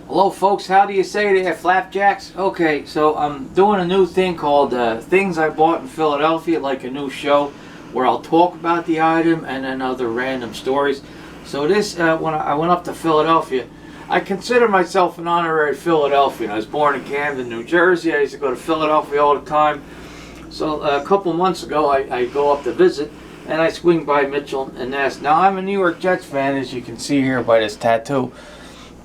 Hello folks, how do you say there, flapjacks? Okay, so I'm doing a new thing called Things I Bought in Philadelphia, like a new show where I'll talk about the item and then other random stories. So this, when I went up to Philadelphia, I consider myself an honorary Philadelphian. I was born in Camden, New Jersey. I used to go to Philadelphia all the time. So a couple months ago, I go up to visit, and I swing by Mitchell and Ness. Now I'm a New York Jets fan, as you can see here by this tattoo.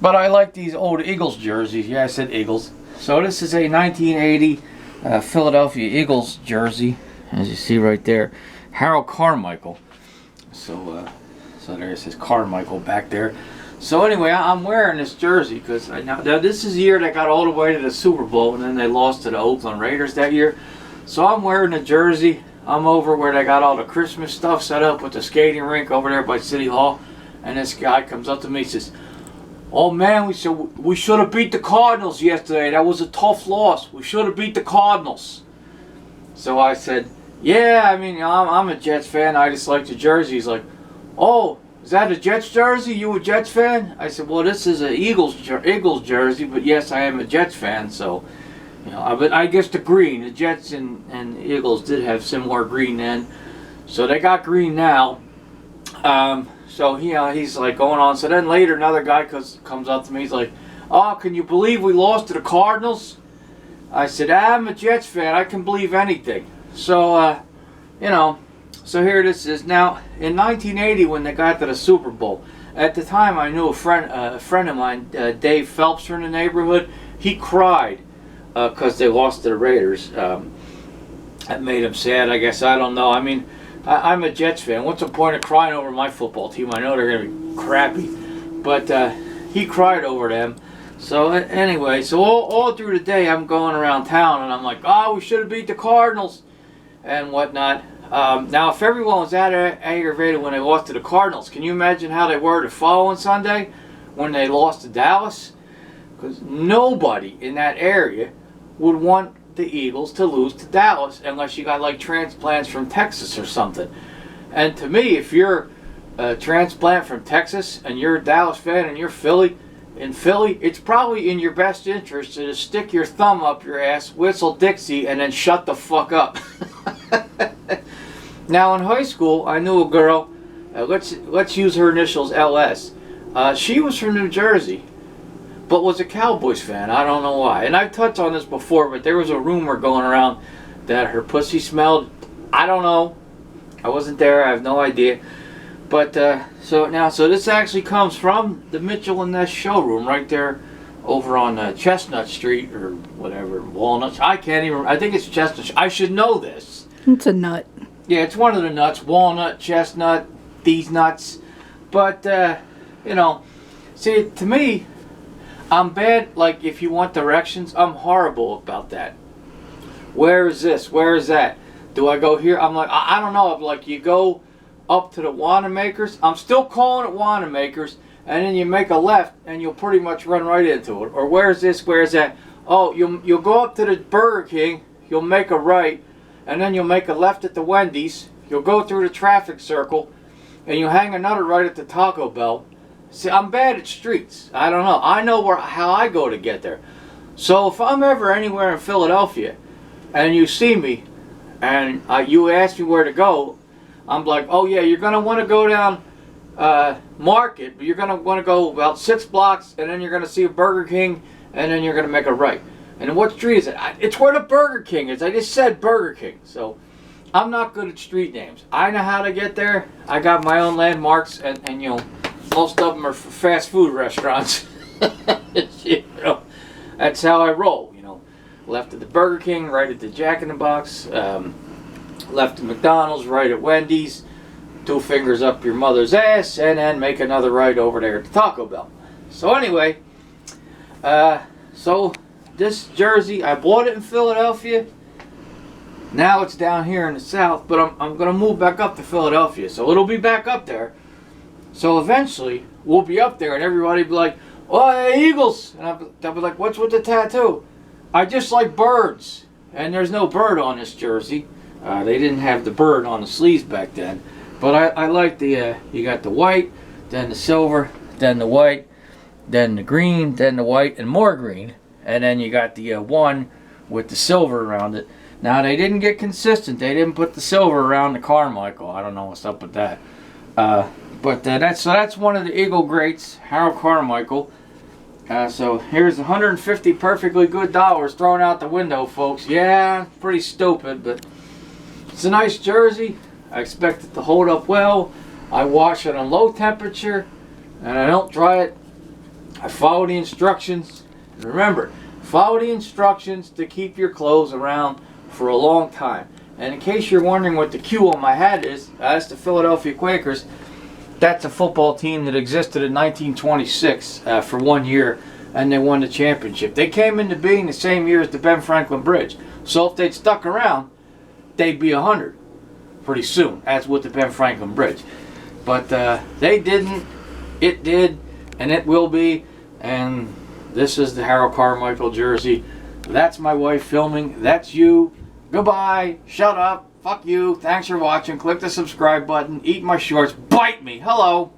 But I like these old Eagles jerseys. Yeah, I said Eagles. So this is a 1980 Philadelphia Eagles jersey, as you see right there. Harold Carmichael. So there's his Carmichael back there. So anyway, I'm wearing this jersey because now this is the year they got all the way to the Super Bowl, and then they lost to the Oakland Raiders that year. So I'm wearing the jersey. I'm over where they got all the Christmas stuff set up with the skating rink over there by City Hall, and this guy comes up to me and says, "Oh man, we should have beat the Cardinals yesterday. That was a tough loss. We should have beat the Cardinals." So I said, "Yeah, I mean, I'm a Jets fan. I just like the jersey." He's like, "Oh, is that a Jets jersey? You a Jets fan?" I said, "Well, this is an Eagles jersey, but yes, I am a Jets fan." So, but I guess the green, the Jets and Eagles did have similar green then, so they got green now. So he's like going on. So then later another guy comes up to me. He's like, "Oh, can you believe we lost to the Cardinals?" I said, "I'm a Jets fan. I can believe anything." So so here this is. Now in 1980 when they got to the Super Bowl, at the time I knew a friend of mine, Dave Phelps from the neighborhood. He cried because they lost to the Raiders. That made him sad, I guess. I don't know. I mean, I'm a Jets fan. What's the point of crying over my football team? I know they're going to be crappy. But he cried over them. So anyway, so all through the day I'm going around town and I'm like, "Oh, we should have beat the Cardinals," and whatnot. Now, if everyone was that aggravated when they lost to the Cardinals, can you imagine how they were the following Sunday when they lost to Dallas? Because nobody in that area would want the Eagles to lose to Dallas unless you got like transplants from Texas or something. And to me, if you're a transplant from Texas and you're a Dallas fan and you're in Philly, it's probably in your best interest to just stick your thumb up your ass, whistle Dixie, and then shut the fuck up. Now in high school, I knew a girl. Let's use her initials, LS. She was from New Jersey, but was a Cowboys fan. I don't know why. And I've touched on this before, but there was a rumor going around that her pussy smelled. I don't know. I wasn't there. I have no idea. But so this actually comes from the Mitchell and Ness showroom right there over on Chestnut Street or whatever, Walnut. I think it's Chestnut. I should know this. It's a nut. Yeah, it's one of the nuts. Walnut, chestnut, these nuts. But, see, to me, I'm bad. Like, if you want directions, I'm horrible about that. Where is this? Where is that? Do I go here? I'm like, I don't know. Like, you go up to the Wanamaker's. I'm still calling it Wanamaker's. And then you make a left, and you'll pretty much run right into it. Or where's this? Where's that? Oh, you'll go up to the Burger King. You'll make a right. And then you'll make a left at the Wendy's. You'll go through the traffic circle. And you'll hang another right at the Taco Bell. See, I'm bad at streets. I don't know. I know how I go to get there. So if I'm ever anywhere in Philadelphia and you see me and you ask me where to go, I'm like, "Oh yeah, you're going to want to go down Market, but you're going to want to go about 6 blocks and then you're going to see a Burger King and then you're going to make a right." And what street is it? It's where the Burger King is. I just said Burger King. So I'm not good at street names. I know how to get there. I got my own landmarks, and most of them are for fast food restaurants. That's how I roll. Left at the Burger King, right at the Jack in the Box, left at McDonald's, right at Wendy's, 2 fingers up your mother's ass, and then make another right over there at the Taco Bell. So anyway, this jersey, I bought it in Philadelphia. Now it's down here in the South, but I'm going to move back up to Philadelphia, so it'll be back up there. So eventually, we'll be up there, and everybody will be like, "Oh, hey, Eagles!" And I'll be like, "What's with the tattoo?" "I just like birds." And there's no bird on this jersey. They didn't have the bird on the sleeves back then. But I like the, you got the white, then the silver, then the white, then the green, then the white, and more green. And then you got the one with the silver around it. Now, they didn't get consistent. They didn't put the silver around the Carmichael. I don't know what's up with that. But that's one of the Eagle greats, Harold Carmichael. So here's 150 perfectly good dollars thrown out the window, folks. Yeah, pretty stupid, but it's a nice jersey. I expect it to hold up well. I wash it on low temperature, and I don't dry it. I follow the instructions. And remember, follow the instructions to keep your clothes around for a long time. And in case you're wondering what the Q on my hat is, that's the Philadelphia Quakers. That's a football team that existed in 1926 for 1 year, and they won the championship. They came into being the same year as the Ben Franklin Bridge. So if they'd stuck around, they'd be 100 pretty soon, as with the Ben Franklin Bridge. But they didn't. It did, and it will be. And this is the Harold Carmichael jersey. That's my wife filming. That's you. Goodbye. Shut up. Fuck you. Thanks for watching. Click the subscribe button. Eat my shorts. Bite me. Hello.